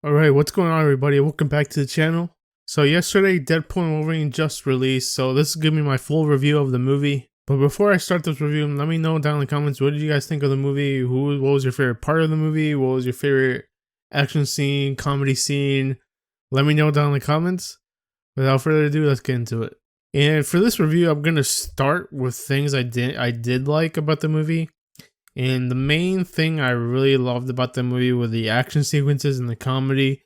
Alright, what's going on, everybody? Welcome back to the channel. So yesterday, Deadpool Wolverine just released, so this is giving me my full review of the movie. But before I start this review, let me know down in the comments, what did you guys think of the movie? What was your favorite part of the movie? What was your favorite action scene, comedy scene? Let me know down in the comments. Without further ado, let's get into it. And for this review, I'm gonna start with things I did like about the movie. And the main thing I really loved about the movie were the action sequences and the comedy.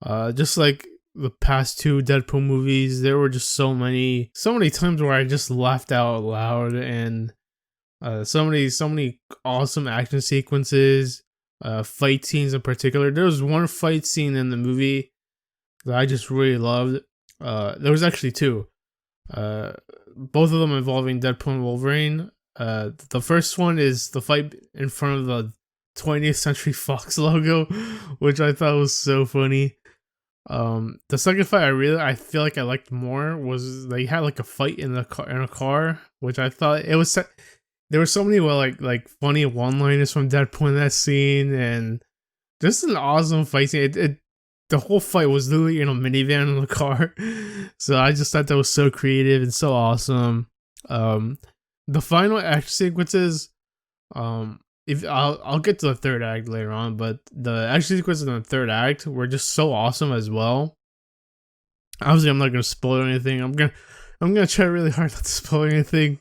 Just like the past two Deadpool movies, there were just so many times where I just laughed out loud, and so many awesome action sequences, fight scenes in particular. There was one fight scene in the movie that I just really loved. There was actually two. Both of them involving Deadpool and Wolverine. The first one is the fight in front of the 20th Century Fox logo, which I thought was so funny. The second fight I feel like I liked more was they had like a fight in a car, which I thought it was. There were so many like funny one-liners from Deadpool in that scene, and just an awesome fight scene. The whole fight was literally in a minivan in the car, so I just thought that was so creative and so awesome. The final action sequences, if I'll get to the third act later on, but the action sequences in the third act were just so awesome as well. Obviously, I'm not gonna spoil anything. I'm gonna try really hard not to spoil anything,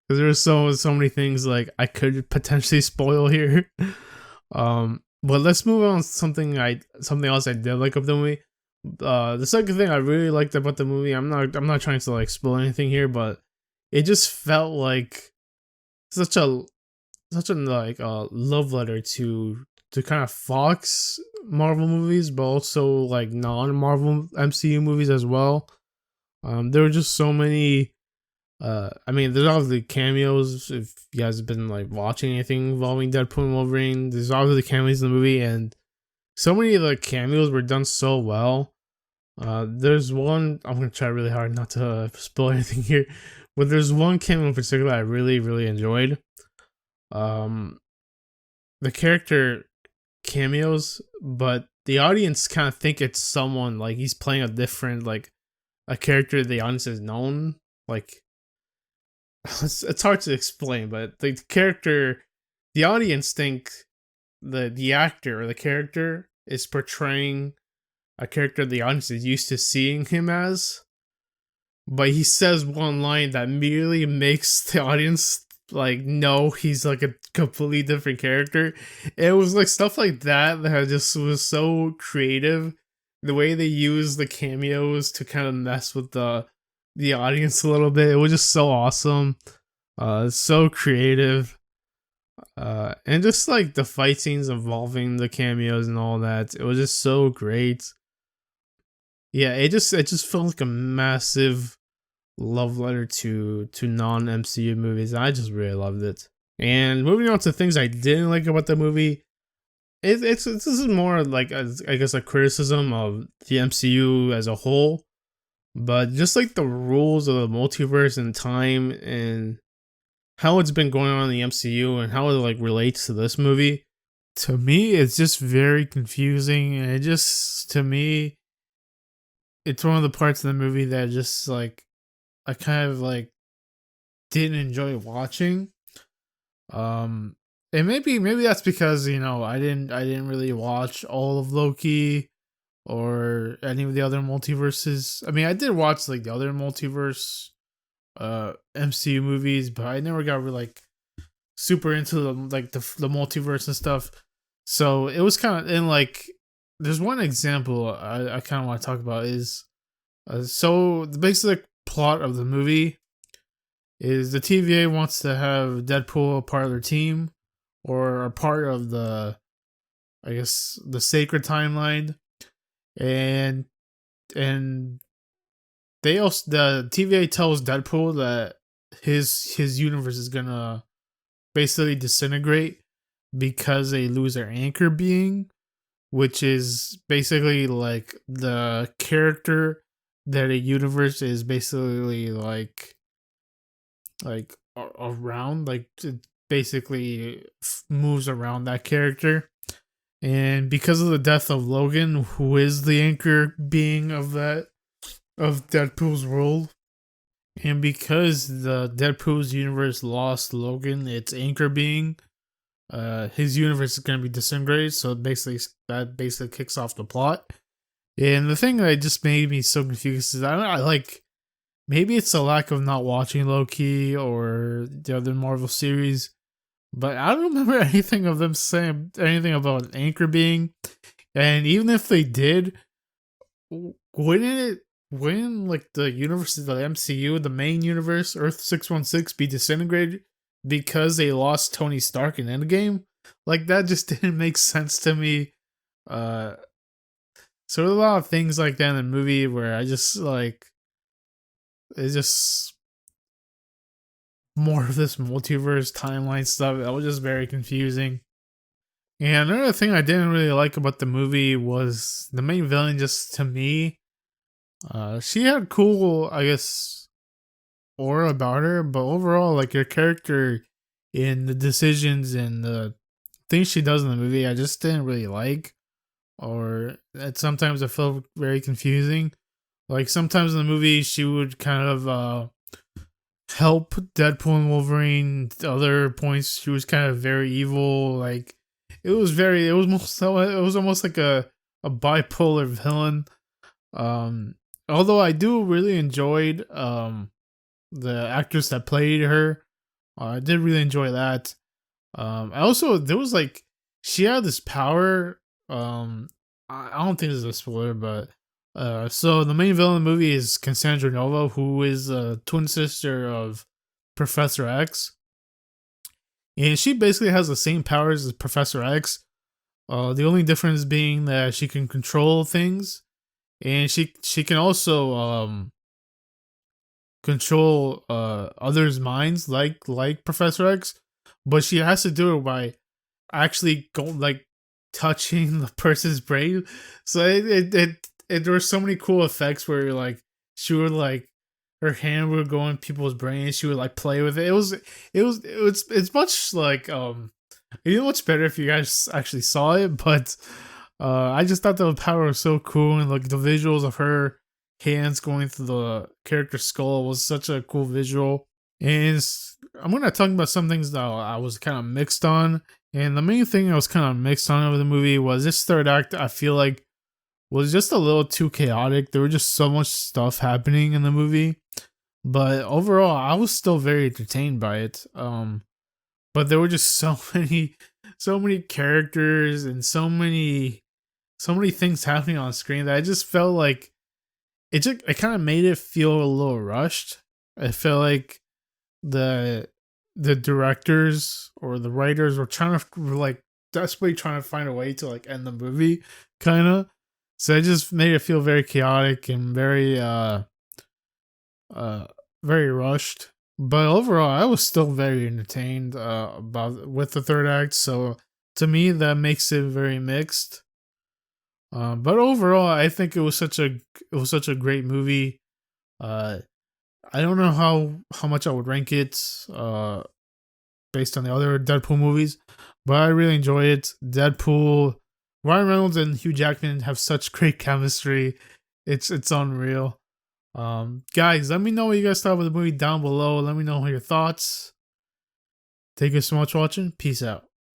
because there's so many things like I could potentially spoil here. But let's move on to something else I did like of the movie. The second thing I really liked about the movie, I'm not trying to like spoil anything here, but it just felt like such a like love letter to kind of Fox Marvel movies, but also like non-Marvel MCU movies as well. There were just so many. I mean, there's obviously cameos. If you guys have been like watching anything involving Deadpool and Wolverine, there's obviously cameos in the movie, and so many of the cameos were done so well. There's one, I'm gonna try really hard not to spoil anything here, but there's one cameo in particular I really enjoyed. The character cameos, but the audience kind of think it's someone like he's playing a different like a character the audience is known like. It's hard to explain, but the audience think the actor or the character is portraying a character the audience is used to seeing him as, but he says one line that immediately makes the audience like know he's like a completely different character. It was like stuff like that just was so creative. The way they use the cameos to kind of mess with the audience a little bit. It was just so awesome. So creative. And just like the fight scenes involving the cameos and all that. It was just so great. Yeah, it just felt like a massive love letter to non-MCU movies. I just really loved it. And moving on to things I didn't like about the movie, this is more like I guess a criticism of the MCU as a whole. But just like the rules of the multiverse and time and how it's been going on in the MCU and how it like relates to this movie, to me it's just very confusing, and to me it's one of the parts of the movie that just like I kind of like didn't enjoy watching. And maybe that's because, you know, I didn't really watch all of Loki or any of the other multiverses. I mean, I did watch like the other multiverse MCU movies, but I never got really like super into the multiverse and stuff. So it was kind of in like there's one example I kind of want to talk about is so the basic plot of the movie is the TVA wants to have Deadpool a part of their team or a part of the, I guess, the sacred timeline, and they also, the TVA tells Deadpool that his universe is gonna basically disintegrate because they lose their anchor being, which is basically like the character that a universe is basically like around, like it basically moves around that character. And because of the death of Logan, who is the anchor being of Deadpool's world, and because the Deadpool's universe lost Logan, its anchor being, his universe is going to be disintegrated. So that basically kicks off the plot. And the thing that just made me so confused is I like, maybe it's a lack of not watching Loki or the other Marvel series, but I don't remember anything of them saying anything about an anchor being. And even if they did, wouldn't like the universe of the MCU, the main universe, Earth 616, be disintegrated because they lost Tony Stark in Endgame? Like, that just didn't make sense to me. So there's a lot of things like that in the movie where I just like, it's just more of this multiverse timeline stuff. That was just very confusing. And another thing I didn't really like about the movie was the main villain. Just to me, she had cool, I guess, aura about her, but overall, like, her character in the decisions and the things she does in the movie, I just didn't really like. Or sometimes I felt very confusing. Like, sometimes in the movie, she would kind of help Deadpool and Wolverine. Other points, she was kind of very evil. Like, it was almost like a bipolar villain. Although I do really enjoyed the actress that played her. I did really enjoy that. I also, there was like, she had this power. I don't think this is a spoiler, but so the main villain of the movie is Cassandra Nova, who is a twin sister of Professor X, and she basically has the same powers as Professor X. The only difference being that she can control things, and she can also control others' minds like Professor X, but she has to do it by actually touching the person's brain. So there were so many cool effects where like she would like, her hand would go in people's brains. She would like play with it. It's much like it'd be much better if you guys actually saw it. But I just thought the power was so cool, and like the visuals of her hands going through the character's skull was such a cool visual. And I'm gonna talk about some things that I was kind of mixed on. And the main thing I was kind of mixed on over the movie was this third act. I feel like was just a little too chaotic. There was just so much stuff happening in the movie, but overall, I was still very entertained by it. But there were just so many characters and so many things happening on screen that I just felt like it kind of made it feel a little rushed. I felt like the directors or the writers were trying to like desperately trying to find a way to like end the movie, kind of. So it just made it feel very chaotic and very very rushed. But overall, I was still very entertained with the third act. So to me, that makes it very mixed. But overall, I think it was such a great movie. I don't know how much I would rank it based on the other Deadpool movies, but I really enjoy it. Deadpool, Ryan Reynolds and Hugh Jackman have such great chemistry. It's unreal. Guys, let me know what you guys thought of the movie down below. Let me know your thoughts. Thank you so much for watching. Peace out.